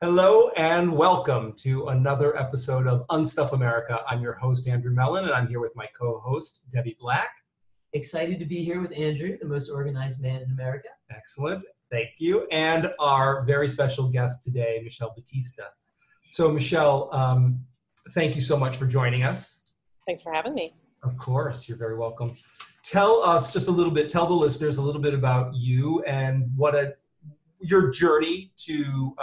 Hello and welcome to another episode of Unstuff America. I'm your host, Andrew Mellen, and I'm here with my co-host, Debbie Black. Excited to be here with Andrew, the most organized man in America. Excellent. Thank you. And our very special guest today, Michelle Battista. So, Michelle, thank you so much for joining us. Thanks for having me. Of course. You're very welcome. Tell us just a little bit, tell the listeners a little bit about you and your journey to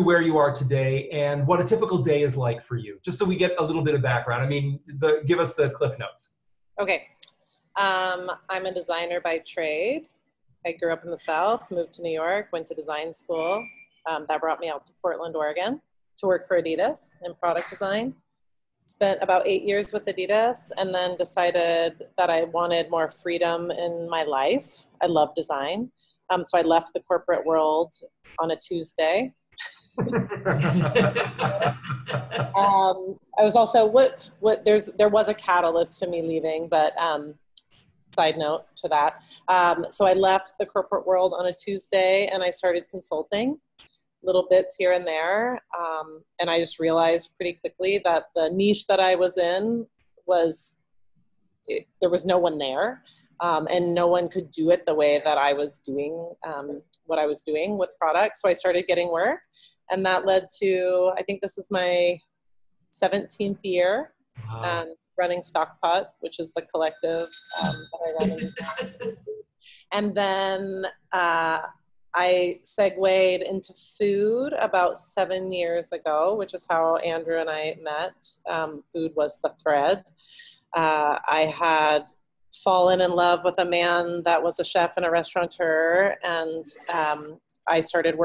where you are today and what a typical day is like for you, just so we get a little bit of background. I mean, give us the Cliff Notes. Okay. I'm a designer by trade. I grew up in the South, moved to New York, went to design school. That brought me out to Portland, Oregon to work for Adidas in product design. Spent about 8 years with Adidas and then decided that I wanted more freedom in my life. I love design. So I left the corporate world on a Tuesday. I was also there was a catalyst to me leaving, but side note to that. So I left the corporate world on a Tuesday and I started consulting little bits here and there. And I just realized pretty quickly that the niche that I was in there was no one there. And no one could do it the way that I was doing what I was doing with products. So I started getting work. And that led to, I think this is my 17th year running Stockpot, which is the collective that I run. And then I segued into food about 7 years ago, which is how Andrew and I met. Food was the thread. I had fallen in love with a man that was a chef and a restaurateur, and I started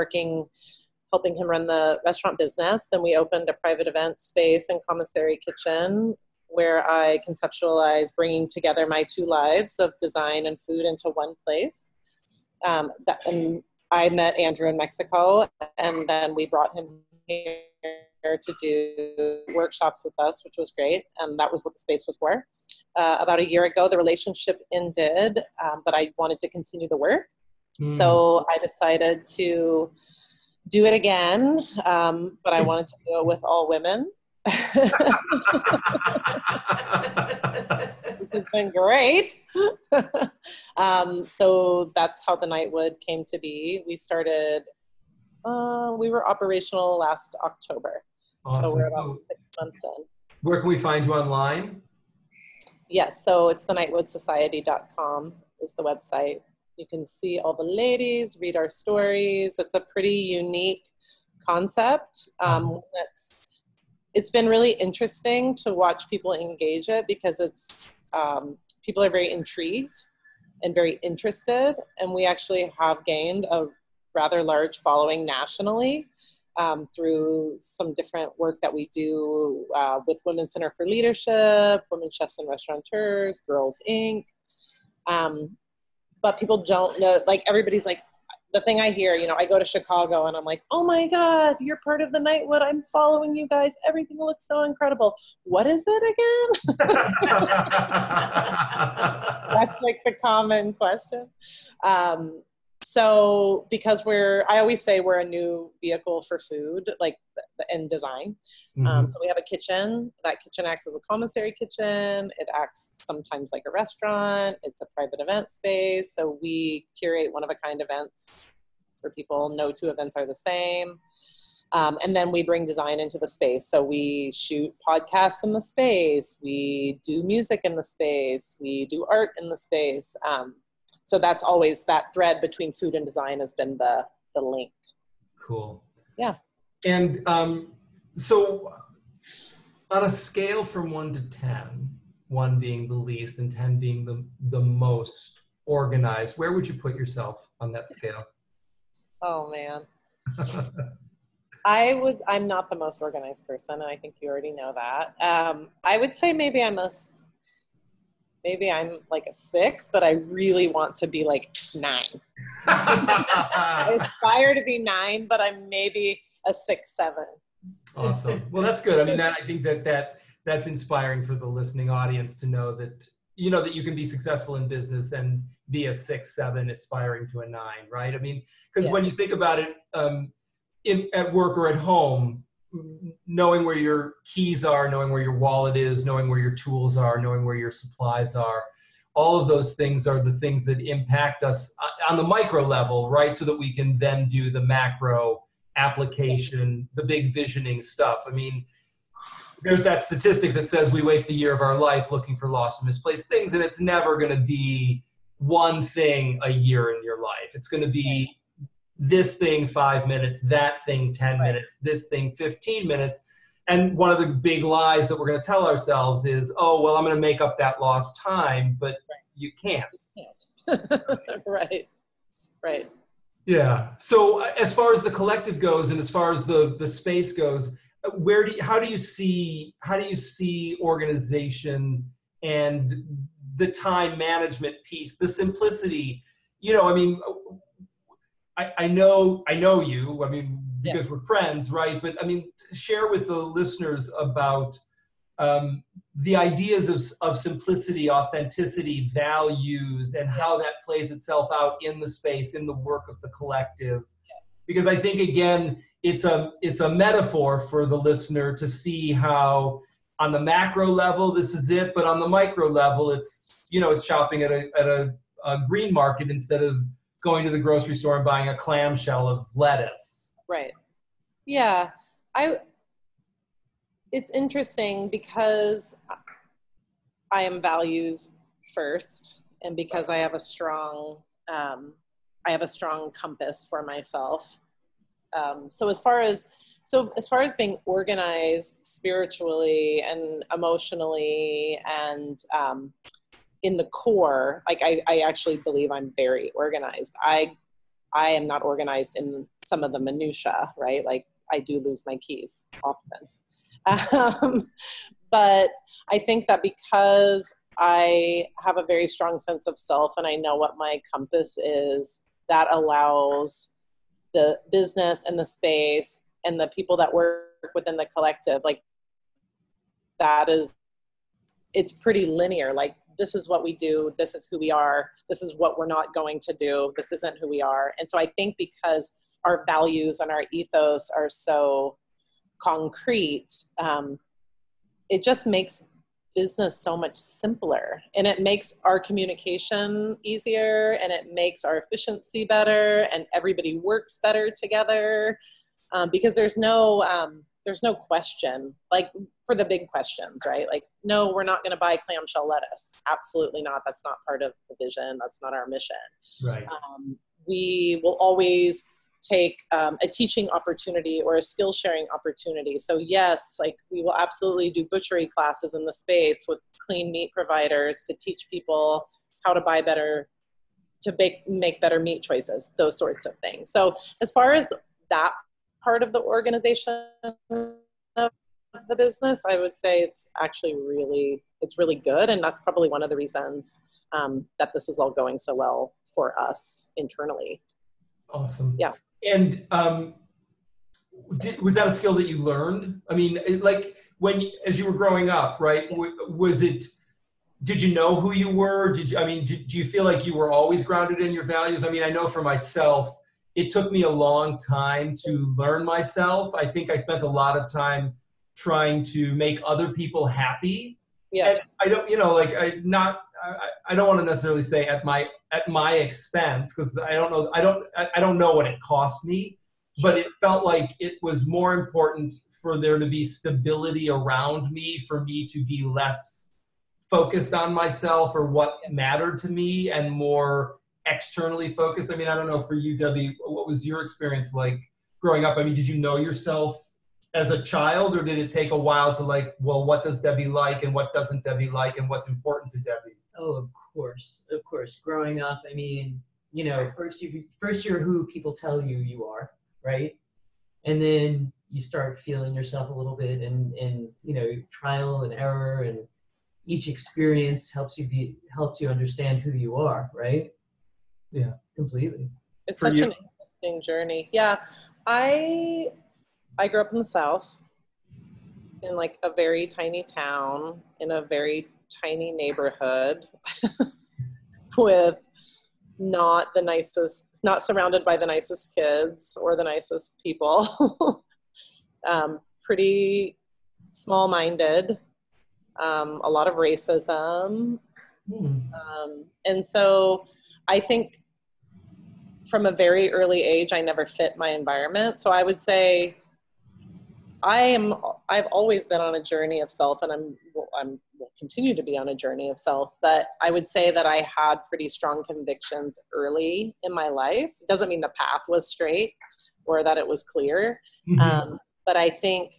helping him run the restaurant business. Then we opened a private event space and commissary kitchen where I conceptualized bringing together my two lives of design and food into one place. And I met Andrew in Mexico, and then we brought him here to do workshops with us, which was great. And that was what the space was for. About a year ago, the relationship ended, but I wanted to continue the work. So I decided to do it again, but I wanted to do it with all women, which has been great. So that's how the Nightwood came to be. We were operational last October. Awesome. So we're about 6 months in. Where can we find you online? Yes, so it's thenightwoodsociety.com is the website. You can see all the ladies, read our stories. It's a pretty unique concept. It's been really interesting to watch people engage it because people are very intrigued and very interested. And we actually have gained a rather large following nationally through some different work that we do with Women's Center for Leadership, Women Chefs and Restaurateurs, Girls Inc. But people don't know, like everybody's like, the thing I hear, I go to Chicago and I'm like, oh my God, you're part of the Nightwood. I'm following you guys. Everything looks so incredible. What is it again? That's like the common question. So because I always say we're a new vehicle for food, like in design. So we have a kitchen. That kitchen acts as a commissary kitchen. It acts sometimes like a restaurant. It's a private event space. So we curate one-of-a-kind events where people no two events are the same. And then we bring design into the space. So we shoot podcasts in the space. We do music in the space. We do art in the space. So that's always that thread between food and design has been the link. Cool. Yeah. And so on a scale from 1 to 10, 1 being the least and 10 being the most organized, where would you put yourself on that scale? Oh, man. I'm not the most organized person, and I think you already know that. I would say maybe I'm like a 6, but I really want to be like 9. I aspire to be 9, but I'm maybe a 6, 7. Awesome. Well, that's good. I mean, I think that's inspiring for the listening audience to know that, that you can be successful in business and be a 6, 7 aspiring to a 9, right? I mean, because when you think about it, at work or at home, knowing where your keys are, knowing where your wallet is, knowing where your tools are, knowing where your supplies are, all of those things are the things that impact us on the micro level, right? So that we can then do the macro application, the big visioning stuff. I mean, there's that statistic that says we waste a year of our life looking for lost and misplaced things, and it's never going to be one thing a year in your life. It's going to be this thing 5 minutes, that thing 10 minutes, this thing 15 minutes. And one of the big lies that we're going to tell ourselves is, oh, well, I'm going to make up that lost time, but you can't. Right. Yeah. So as far as the collective goes, and as far as the space goes, how do you see organization and the time management piece, the simplicity? I mean, I know you, I mean, because we're friends, right? But I mean, share with the listeners about the ideas of simplicity, authenticity, values, and how that plays itself out in the space, in the work of the collective. Because I think, again, it's a metaphor for the listener to see how on the macro level, this is it, but on the micro level, it's shopping at a green market instead of going to the grocery store and buying a clamshell of lettuce. Right. Yeah. It's interesting because I am values first, and because I have a strong compass for myself. So as far as being organized spiritually and emotionally and in the core, like I actually believe I'm very organized. I am not organized in some of the minutia, right? Like I do lose my keys often. But I think that because I have a very strong sense of self and I know what my compass is, that allows the business and the space and the people that work within the collective, like it's pretty linear. Like, this is what we do. This is who we are. This is what we're not going to do. This isn't who we are. And so I think because our values and our ethos are so concrete, it just makes business so much simpler, and it makes our communication easier, and it makes our efficiency better, and everybody works better together, because there's no question, like for the big questions, right? Like, no, we're not going to buy clamshell lettuce. Absolutely not. That's not part of the vision. That's not our mission. Right. We will always take a teaching opportunity or a skill sharing opportunity. So yes, like we will absolutely do butchery classes in the space with clean meat providers to teach people how to buy better, to make better meat choices, those sorts of things. So as far as that part of the organization of the business, I would say it's actually really good. And that's probably one of the reasons that this is all going so well for us internally. Awesome. Yeah. And was that a skill that you learned? I mean, as you were growing up, right? Did you know who you were? Do you feel like you were always grounded in your values? I mean, I know for myself, it took me a long time to learn myself. I think I spent a lot of time trying to make other people happy. Yeah. And I don't, I don't want to necessarily say at my expense, because I don't know what it cost me, but it felt like it was more important for there to be stability around me, for me to be less focused on myself or what mattered to me and more externally focused. I mean, I don't know for you, Debbie, what was your experience like growing up? I mean, did you know yourself as a child, or did it take a while to well, what does Debbie like and what doesn't Debbie like and what's important to Debbie? Oh, of course. Growing up, I mean, first you're who people tell you are, right? And then you start feeling yourself a little bit, and trial and error, and each experience helps you understand who you are, right? Yeah, completely. It's such an interesting journey. Yeah, I grew up in the South, in like a very tiny town, in a very tiny neighborhood with not the nicest, not surrounded by the nicest kids or the nicest people. Pretty small-minded, a lot of racism. And so I think from a very early age, I never fit my environment. So I would say I've always been on a journey of self, and will continue to be on a journey of self. But I would say that I had pretty strong convictions early in my life. It doesn't mean the path was straight or that it was clear. But I think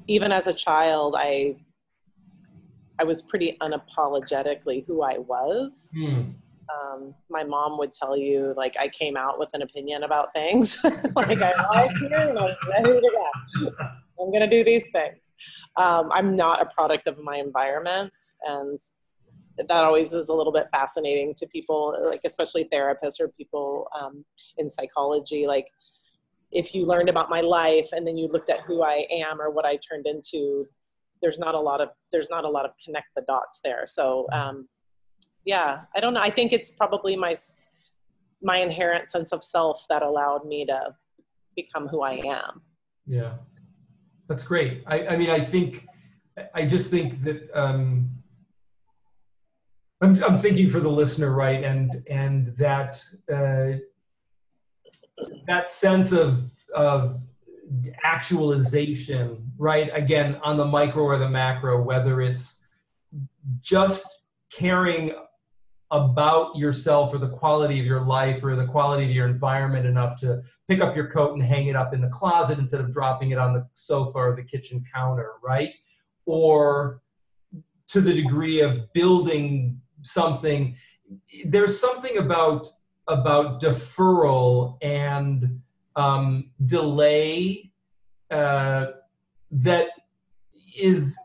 even as a child, I was pretty unapologetically who I was. My mom would tell you, like, I came out with an opinion about things. Like, I walked here and I was ready to go. I'm going to do these things. I'm not a product of my environment. And that always is a little bit fascinating to people, like, especially therapists or people in psychology. Like, if you learned about my life and then you looked at who I am or what I turned into, there's not a lot of connect the dots there. So, yeah, I don't know. I think it's probably my inherent sense of self that allowed me to become who I am. Yeah, that's great. I mean, I just think that I'm thinking for the listener, right? And that that sense of actualization, right? Again, on the micro or the macro, whether it's just caring about yourself or the quality of your life or the quality of your environment enough to pick up your coat and hang it up in the closet instead of dropping it on the sofa or the kitchen counter, right? Or to the degree of building something. There's something about deferral and delay that is,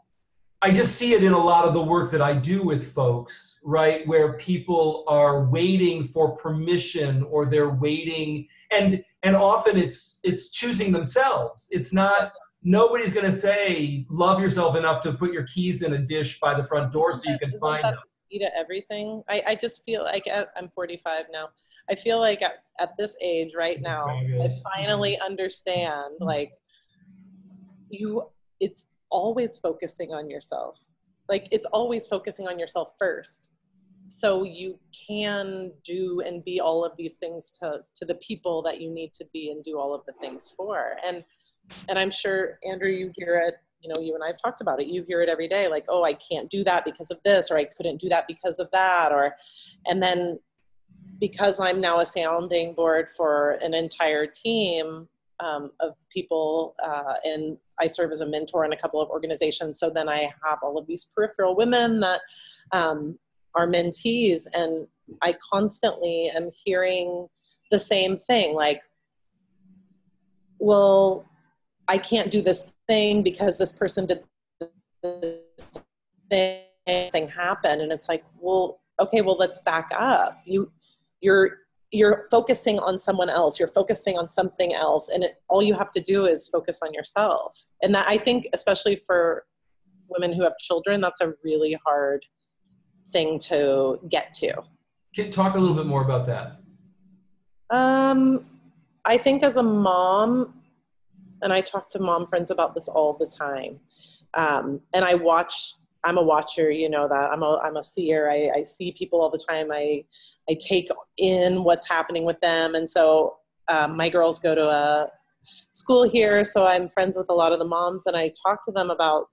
I just see it in a lot of the work that I do with folks, right? Where people are waiting for permission, or they're waiting, and often it's choosing themselves. It's not, nobody's going to say, love yourself enough to put your keys in a dish by the front door so you can find them. Key to everything. I just feel like I'm 45 now. I feel like at this age right now, I finally understand, like, it's always focusing on yourself. Like, it's always focusing on yourself first. So you can do and be all of these things to the people that you need to be and do all of the things for. And I'm sure, Andrew, you hear it, you know, you and I have talked about it. You hear it every day, like, oh, I can't do that because of this, or I couldn't do that because of that. And then because I'm now a sounding board for an entire team of people, and I serve as a mentor in a couple of organizations. So then I have all of these peripheral women that are mentees, and I constantly am hearing the same thing, like, well, I can't do this thing because this person did this thing happen. And it's like, well, okay, well, let's back up. You're focusing on someone else. You're focusing on something else. And all you have to do is focus on yourself. And that, I think, especially for women who have children, that's a really hard thing to get to. Can you talk a little bit more about that? I think as a mom, and I talk to mom friends about this all the time. And I'm a watcher, you know that. I'm a seer. I see people all the time. I take in what's happening with them. And so my girls go to a school here, so I'm friends with a lot of the moms, and I talk to them about,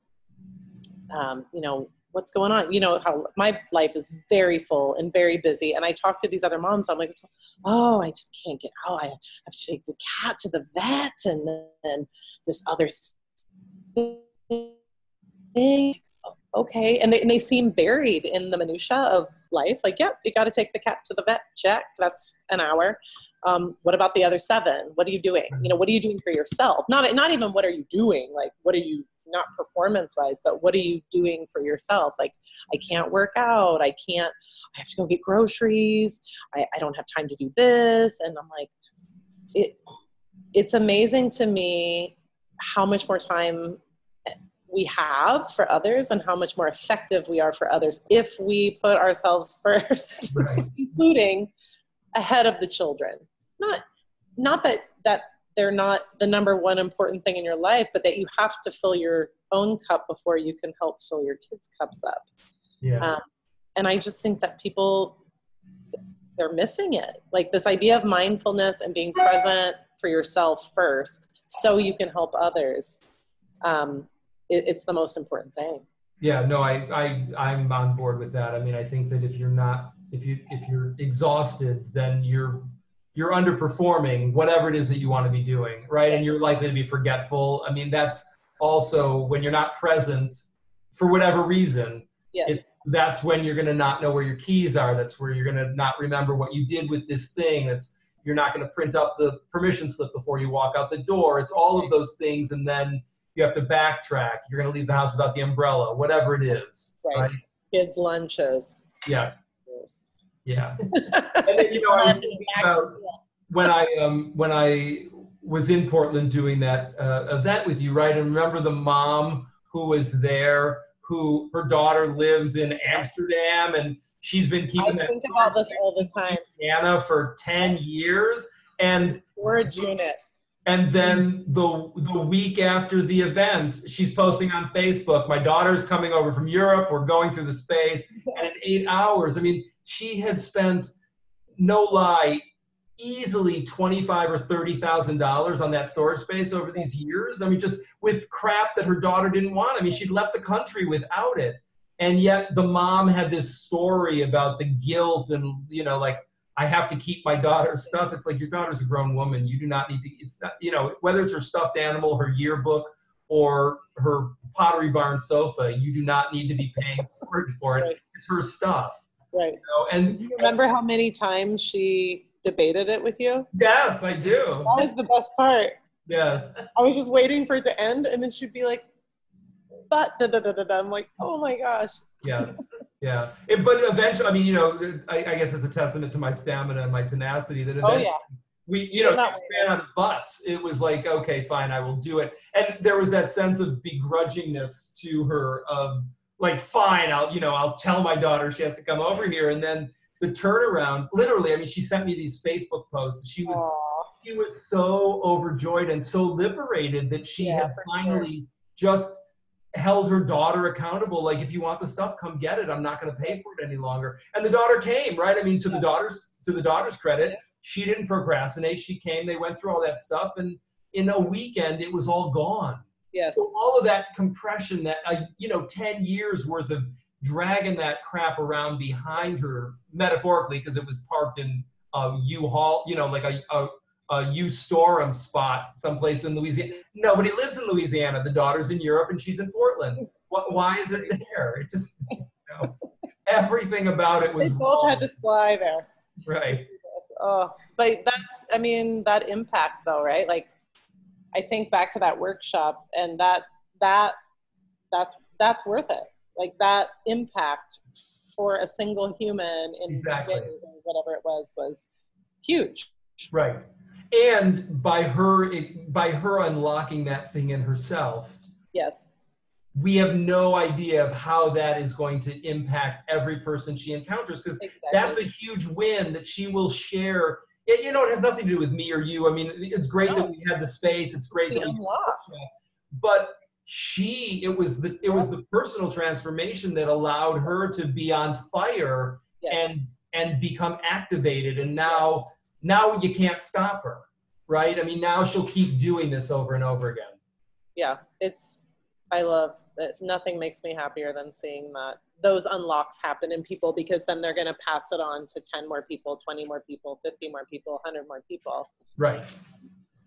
you know, what's going on. You know, how my life is very full and very busy. And I talk to these other moms. I'm like, oh, I just can't get out. I have to take the cat to the vet, and then this other thing. Okay. And they seem buried in the minutia of life. Like, yep, you got to take the cat to the vet. Check. That's an hour. What about the other 7? What are you doing? You know, what are you doing for yourself? Not even what are you doing? Like, what are you, not performance wise, but what are you doing for yourself? Like, I can't work out. I have to go get groceries. I don't have time to do this. And I'm like, it's amazing to me how much more time we have for others and how much more effective we are for others if we put ourselves first, right. Including ahead of the children. Not that they're not the number one important thing in your life, but that you have to fill your own cup before you can help fill your kids' cups up. Yeah. And I just think that people, they're missing it. Like this idea of mindfulness and being present for yourself first so you can help others. It's the most important thing. Yeah, no, I'm on board with that. I mean, I think that if you're exhausted, then you're underperforming whatever it is that you want to be doing, right? And you're likely to be forgetful. I mean, that's also when you're not present for whatever reason. Yes. That's when you're going to not know where your keys are. That's where you're going to not remember what you did with this thing. You're not going to print up the permission slip before you walk out the door. It's all of those things, and then you have to backtrack. You're going to leave the house without the umbrella, whatever it is. Right? Kids' lunches. Yeah. Yeah. And then, I was thinking about when I was in Portland doing that event with you, right? And remember the mom who was there, who her daughter lives in Amsterdam, and she's been keeping that. I think about this all the time. Anna for 10 years, and storage unit. And then the week after the event, she's posting on Facebook, my daughter's coming over from Europe, we're going through the space, and in 8 hours, I mean, she had spent, no lie, easily $25,000 or $30,000 on that storage space over these years. I mean, just with crap that her daughter didn't want. I mean, she'd left the country without it. And yet the mom had this story about the guilt and, like, I have to keep my daughter's stuff. It's like, your daughter's a grown woman. You do not need to, it's not, whether it's her stuffed animal, her yearbook, or her Pottery Barn sofa, you do not need to be paying for it. Right. It's her stuff. Right. And you remember how many times she debated it with you? Yes, I do. That was the best part. Yes. I was just waiting for it to end, and then she'd be like, but da-da-da-da-da. I'm like, oh my gosh. Yes. Yeah. But eventually, I mean, I guess it's a testament to my stamina and my tenacity that eventually we, she ran on butts. It was like, okay, fine, I will do it. And there was that sense of begrudgingness to her of like, fine, I'll tell my daughter she has to come over here. And then the turnaround, literally, I mean, she sent me these Facebook posts. She was so overjoyed and so liberated that she had finally just held her daughter accountable. Like, if you want the stuff, come get it. I'm not going to pay for it any longer. And the daughter came, right? I mean, to the daughter's credit, she didn't procrastinate. She came, they went through all that stuff, and in a weekend, it was all gone. Yes. So all of that compression, that, 10 years worth of dragging that crap around behind her, metaphorically, because it was parked in a U-Haul, like a U-Storum spot someplace in Louisiana. Nobody lives in Louisiana. The daughter's in Europe and she's in Portland. Why is it there? It just, everything about it was They both had to fly there. Right. Oh, but that impact though, right? Like, I think back to that workshop, and that's worth it. Like, that impact for a single human in 2 days or whatever it was huge. Right. And by her unlocking that thing in herself, yes, we have no idea of how that is going to impact every person she encounters, because that's a huge win that she will share. It has nothing to do with me or you. I mean, it's great that we had the space. It's great that we unlocked. But it was the personal transformation that allowed her to be on fire and become activated. And now you can't stop her, right? I mean, now she'll keep doing this over and over again. Yeah, I love that. Nothing makes me happier than seeing those unlocks happen in people, because then they're going to pass it on to 10 more people, 20 more people, 50 more people, 100 more people. Right.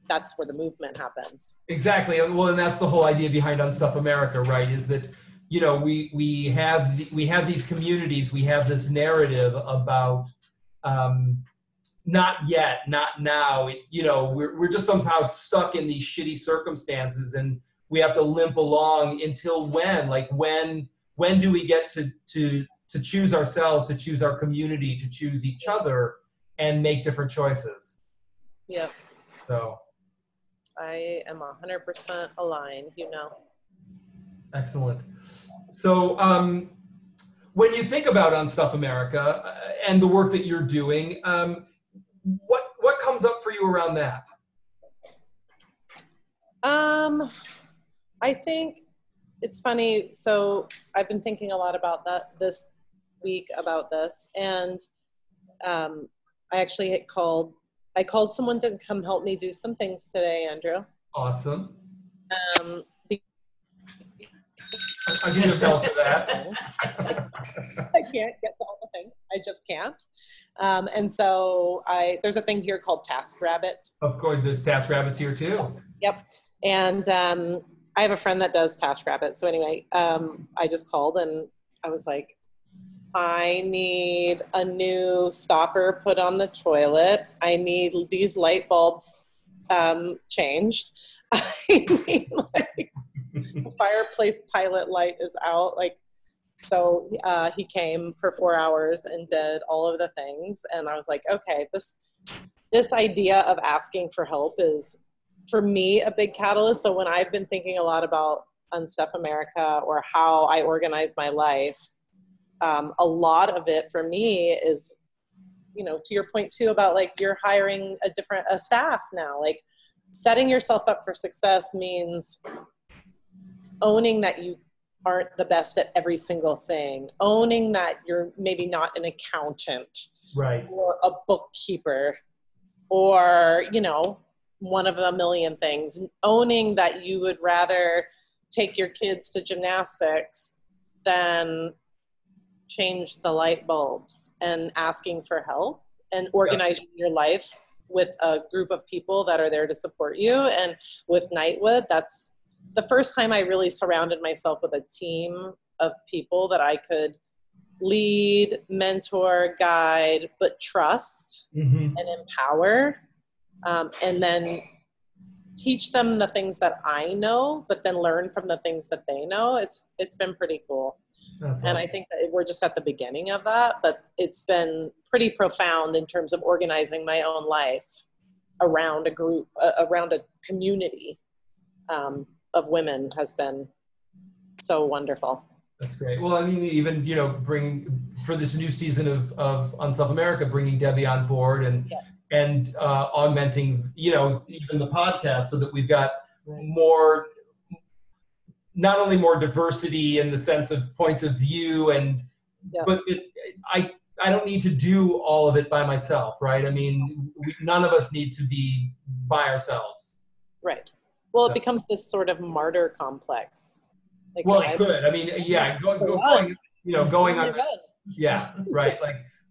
That's where the movement happens. Exactly. Well, and that's the whole idea behind Unstuff America, right? Is that, we have these communities, we have this narrative about, not yet, not now. We're just somehow stuck in these shitty circumstances, and we have to limp along until when? Like, when do we get to choose ourselves, to choose our community, to choose each other, and make different choices? Yeah. So I am 100% aligned, Excellent. So when you think about Unstuff America and the work that you're doing, comes up for you around that? I think it's funny. So I've been thinking a lot about that this week about this, and I called someone to come help me do some things today, Andrew. Awesome. Um, I'll give you a bell for that. I can't get to all the things. I just can't. And so there's a thing here called TaskRabbit. Of course, there's TaskRabbit's here too. Yep. And I have a friend that does TaskRabbit. So anyway, I just called and I was like, I need a new stopper put on the toilet. I need these light bulbs changed. I need the fireplace pilot light is out. So he came for 4 hours and did all of the things. And I was like, okay, this idea of asking for help is, for me, a big catalyst. So when I've been thinking a lot about Unstuff America or how I organize my life, a lot of it for me is, to your point too about you're hiring a staff now, setting yourself up for success means owning that you aren't the best at every single thing, owning that you're maybe not an accountant, right, or a bookkeeper, or, one of a million things, owning that you would rather take your kids to gymnastics than change the light bulbs, and asking for help and organizing your life with a group of people that are there to support you. And with Nightwood, that's the first time I really surrounded myself with a team of people that I could lead, mentor, guide, but trust and empower, and then teach them the things that I know, but then learn from the things that they know. It's been pretty cool. That's and awesome. I think that we're just at the beginning of that, but it's been pretty profound in terms of organizing my own life around a group, around a community of women has been so wonderful. That's great. Well, I mean, even, bringing for this new season of Unstuff America, bringing Debbie on board and augmenting, even the podcast so that we've got more, not only more diversity in the sense of points of view but I don't need to do all of it by myself, right? I mean, none of us need to be by ourselves. Right. Well, it becomes this sort of martyr complex. Well, it could. I mean, going on. Yeah, right.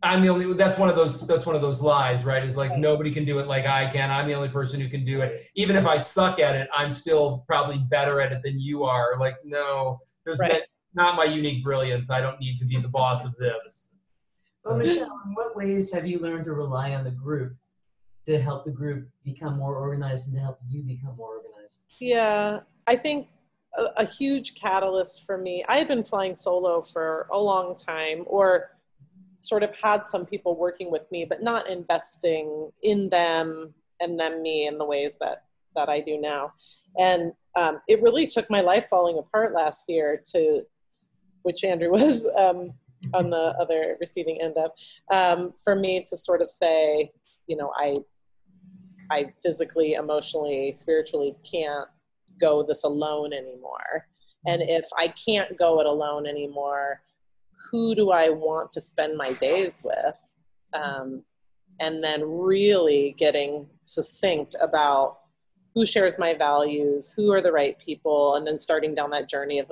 I'm the only. That's one of those lies, right? Is nobody can do it like I can. I'm the only person who can do it. Even if I suck at it, I'm still probably better at it than you are. No, there's not my unique brilliance. I don't need to be the boss of this. So, Michelle, in what ways have you learned to rely on the group to help the group become more organized and to help you become more organized? Yeah, I think a huge catalyst for me, I had been flying solo for a long time, or sort of had some people working with me, but not investing in them and then me in the ways that I do now. And it really took my life falling apart last year which Andrew was on the other receiving end of, for me to sort of say, I physically, emotionally, spiritually can't go this alone anymore. And if I can't go it alone anymore, who do I want to spend my days with? And then really getting succinct about who shares my values, who are the right people, and then starting down that journey of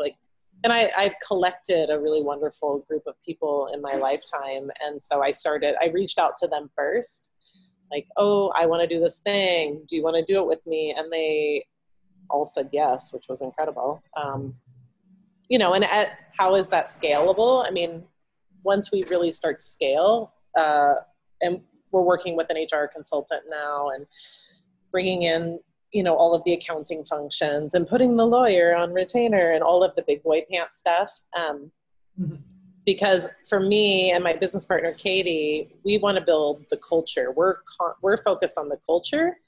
and I've collected a really wonderful group of people in my lifetime. And so I reached out to them first, oh, I want to do this thing. Do you want to do it with me? And they all said yes, which was incredible. And how is that scalable? I mean, once we really start to scale, and we're working with an HR consultant now and bringing in, all of the accounting functions and putting the lawyer on retainer and all of the big boy pants stuff. Because for me and my business partner, Katie, we want to build the culture. We're focused on the culture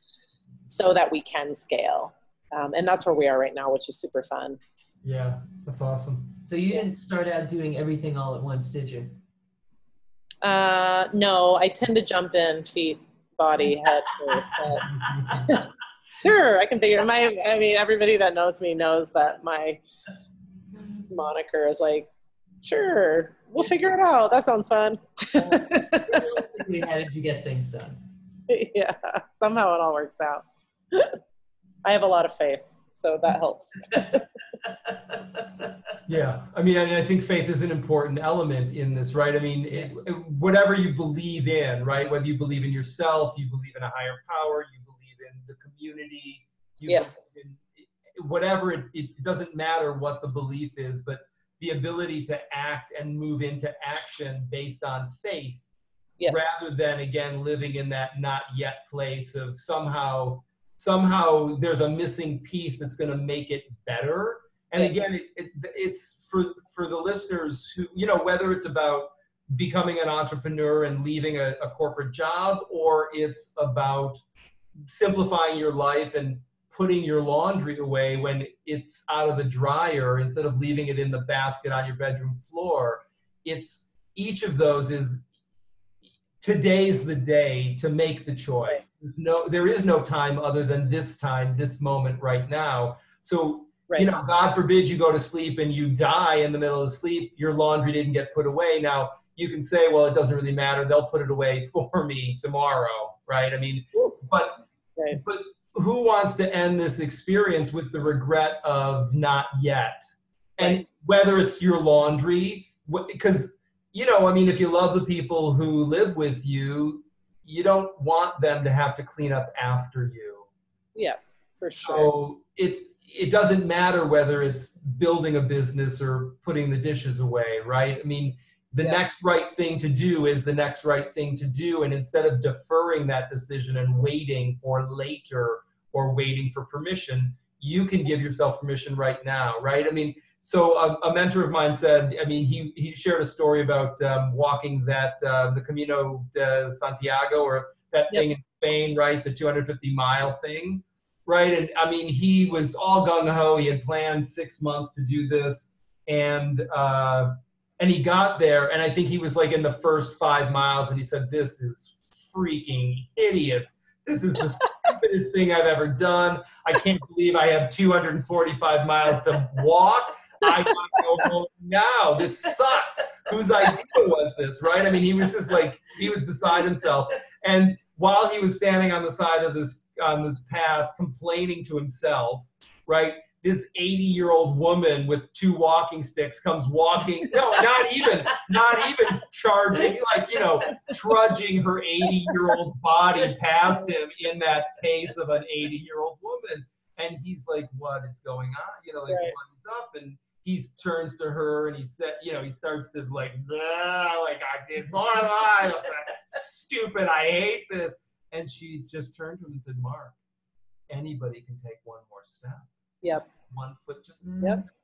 so that we can scale. And that's where we are right now, which is super fun. Yeah, that's awesome. So you didn't start out doing everything all at once, did you? No, I tend to jump in feet body head first. But sure, I can figure it. I mean, everybody that knows me knows that my moniker is like, sure, we'll figure it out. That sounds fun. Realistically, how did you get things done? Yeah, somehow it all works out. I have a lot of faith, so that helps. Yeah, I mean, I think faith is an important element in this, right? I mean, whatever you believe in, right? Whether you believe in yourself, you believe in a higher power, you believe in the community, you Yes. believe in whatever, it doesn't matter what the belief is, but the ability to act and move into action based on faith, Yes. rather than, again, living in that not yet place of somehow there's a missing piece that's going to make it better. And Yes. again, it's for the listeners who, you know, whether it's about becoming an entrepreneur and leaving a corporate job, or it's about simplifying your life and putting your laundry away when it's out of the dryer instead of leaving it in the basket on your bedroom floor. It's each of those is today's the day to make the choice. There is no time other than this time, this moment right now. So, Right. you know, God forbid you go to sleep and you die in the middle of sleep, your laundry didn't get put away. Now, you can say, well, it doesn't really matter. They'll put it away for me tomorrow, right? I mean, but who wants to end this experience with the regret of not yet? And Right. whether it's your laundry, because, you know, I mean, if you love the people who live with you, you don't want them to have to clean up after you. Yeah, for sure. So it doesn't matter whether it's building a business or putting the dishes away, right? I mean, the next right thing to do is the next right thing to do. And instead of deferring that decision and waiting for later or waiting for permission, you can give yourself permission right now, right? I mean, so a mentor of mine said, I mean, he shared a story about walking the Camino de Santiago, or that thing in Spain, right? The 250-mile thing, right? And I mean, he was all gung-ho. He had planned 6 months to do this. And he got there, and I think he was like in the first 5 miles, and he said, this is freaking hideous. This is the stupidest thing I've ever done. I can't believe I have 245 miles to walk. I want to go home now. This sucks. Whose idea was this, right? I mean, he was just like, he was beside himself. And while he was standing on the side of on this path, complaining to himself, right, this 80-year-old woman with 2 walking sticks comes walking, no, not even charging, like, you know, trudging her 80-year-old body past him in that pace of an 80-year-old woman. And he's like, what is going on? You know, like, what is up? And he turns to her and he said, you know, he starts to like, it's all right, stupid, I hate this. And she just turned to him and said, Mark, anybody can take one more step. Yep. 1 foot, just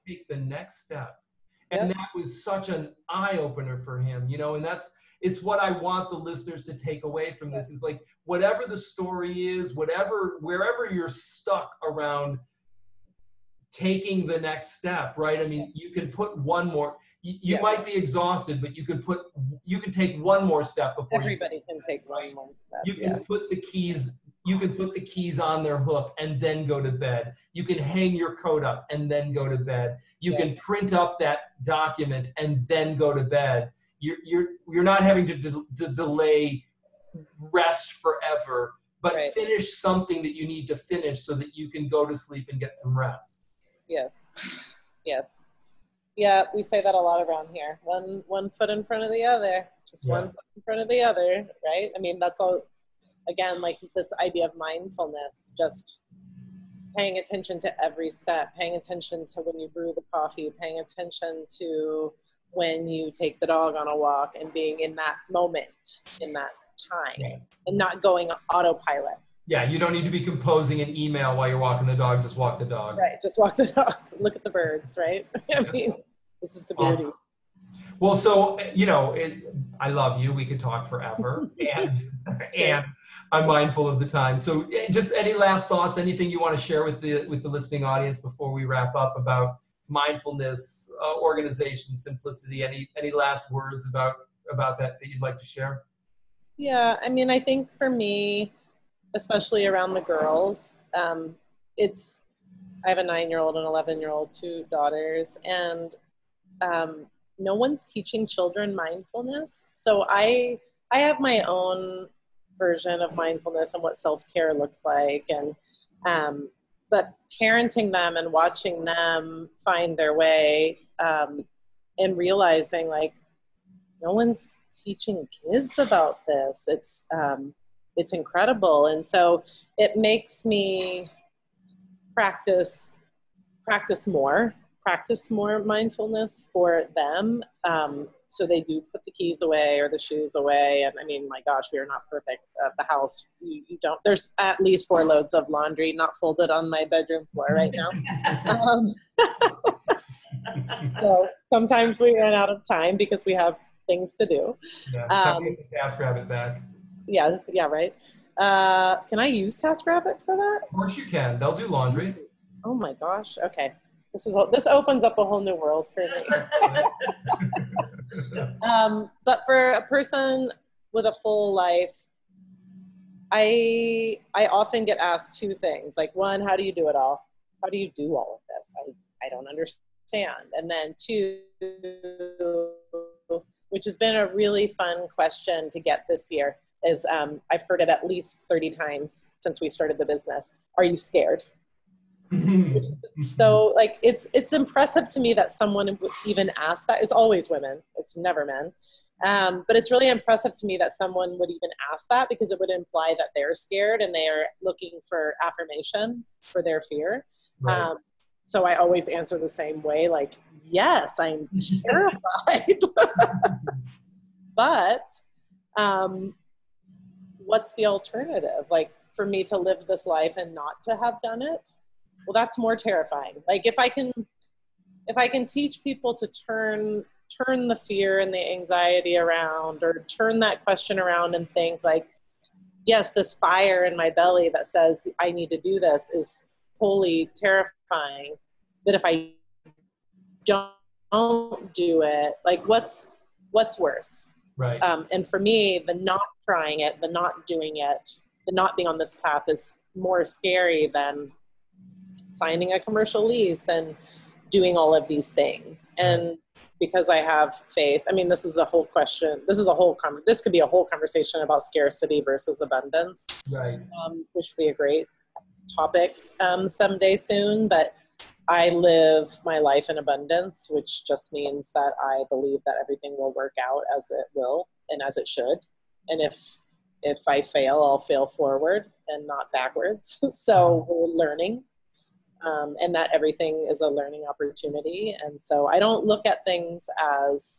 take the next step. And that was such an eye-opener for him, you know, and it's what I want the listeners to take away from this is like, whatever the story is, wherever you're stuck around taking the next step, right? I mean, you can put one more, you might be exhausted, but you can take one more step before everybody can take one more step. You can put the keys on their hook and then go to bed. You can hang your coat up and then go to bed. You can print up that document and then go to bed. You're not having to delay rest forever, but finish something that you need to finish so that you can go to sleep and get some rest. Yes. Yes. Yeah, we say that a lot around here. One foot in front of the other, just one foot in front of the other, right? I mean, that's all, again, like this idea of mindfulness, just paying attention to every step, paying attention to when you brew the coffee, paying attention to when you take the dog on a walk and being in that moment, in that time, and not going autopilot. Yeah, you don't need to be composing an email while you're walking the dog. Just walk the dog. Right, just walk the dog. Look at the birds, right? I mean, this is the beauty. Awesome. Well, so, you know, I love you. We could talk forever. And I'm mindful of the time. So just any last thoughts, anything you want to share with the listening audience before we wrap up about mindfulness, organization, simplicity, any last words about that you'd like to share? Yeah, I mean, I think for me, especially around the girls, it's, I have a 9-year-old and 11-year-old, two daughters, and um, no one's teaching children mindfulness. So I have my own version of mindfulness and what self-care looks like, and but parenting them and watching them find their way, and realizing like no one's teaching kids about this. It's incredible, and so it makes me practice practice more mindfulness for them. So they do put the keys away or the shoes away. And I mean, my gosh, we are not perfect at the house. You don't, there's at least 4 loads of laundry not folded on my bedroom floor right now. So sometimes we run out of time because we have things to do. Yeah, time to get the TaskRabbit back. Yeah, right. Can I use TaskRabbit for that? Of course you can. They'll do laundry. Oh my gosh. Okay. This opens up a whole new world for me. But for a person with a full life, I often get asked 2 things. Like, 1, how do you do it all? How do you do all of this? I don't understand. And then 2, which has been a really fun question to get this year, is I've heard it at least 30 times since we started the business. Are you scared? So like it's impressive to me that someone would even ask that. It's always women, it's never men, but it's really impressive to me that someone would even ask that, because it would imply that they're scared and they are looking for affirmation for their fear. Right. So I always answer the same way, like, yes, I'm terrified. But what's the alternative? Like, for me to live this life and not to have done it, well, that's more terrifying. Like, if I can teach people to turn the fear and the anxiety around, or turn that question around and think like, yes, this fire in my belly that says I need to do this is wholly terrifying. But if I don't do it, like what's worse? Right. And for me, the not trying it, the not doing it, the not being on this path is more scary than signing a commercial lease and doing all of these things. And because I have faith, I mean, this is a whole question. This could be a whole conversation about scarcity versus abundance, right. Which would be a great topic someday soon. But I live my life in abundance, which just means that I believe that everything will work out as it will and as it should. And if I fail, I'll fail forward and not backwards. So we're learning. And that everything is a learning opportunity. And so I don't look at things as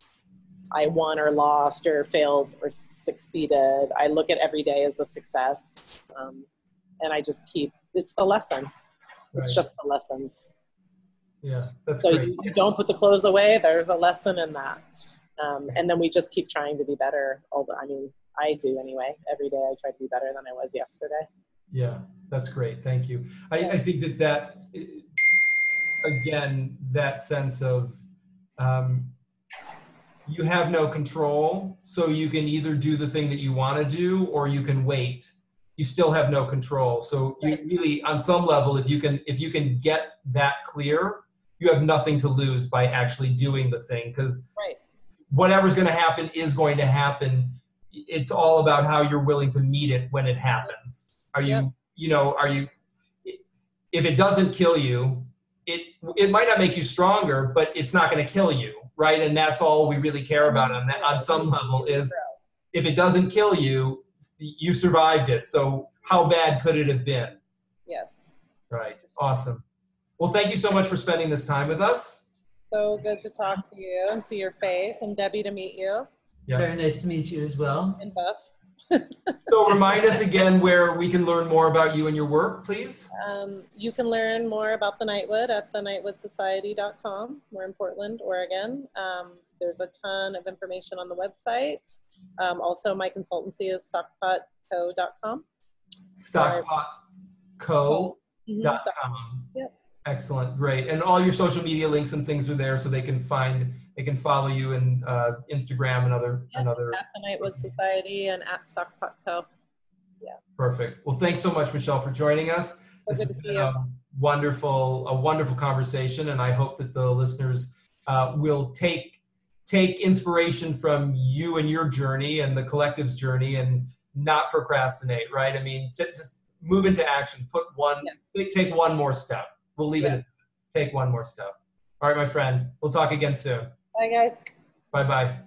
I won or lost or failed or succeeded. I look at every day as a success. And I just it's the lesson. Right. It's just the lessons. Yeah, that's so great. You don't put the clothes away. There's a lesson in that. And then we just keep trying to be better. I do anyway. Every day I try to be better than I was yesterday. Yeah, that's great. Thank you. I think that again, that sense of you have no control, so you can either do the thing that you want to do or you can wait. You still have no control. So you really, on some level, if you can get that clear, you have nothing to lose by actually doing the thing, because whatever's going to happen is going to happen. It's all about how you're willing to meet it when it happens. Are you, if it doesn't kill you, it might not make you stronger, but it's not going to kill you, right? And that's all we really care about on some level, is if it doesn't kill you, you survived it. So how bad could it have been? Yes. Right. Awesome. Well, thank you so much for spending this time with us. So good to talk to you and see your face, and Debbie, to meet you. Yeah. Very nice to meet you as well. And Buff. So remind us again where we can learn more about you and your work, please. You can learn more about the Nightwood at thenightwoodsociety.com. We're in Portland, Oregon. There's a ton of information on the website. Also, my consultancy is stockpotco.com. Stockpotco.com. Yep. Excellent, great. And all your social media links and things are there, so they can follow you in Instagram and other. At the Nightwood Society and at Stock.co. Yeah. Perfect. Well, thanks so much, Michelle, for joining us. This has been a wonderful conversation, and I hope that the listeners will take inspiration from you and your journey and the collective's journey, and not procrastinate. Right? I mean, just move into action. Take one more step. We'll leave it at that. Take one more step. All right, my friend. We'll talk again soon. Bye, guys. Bye-bye.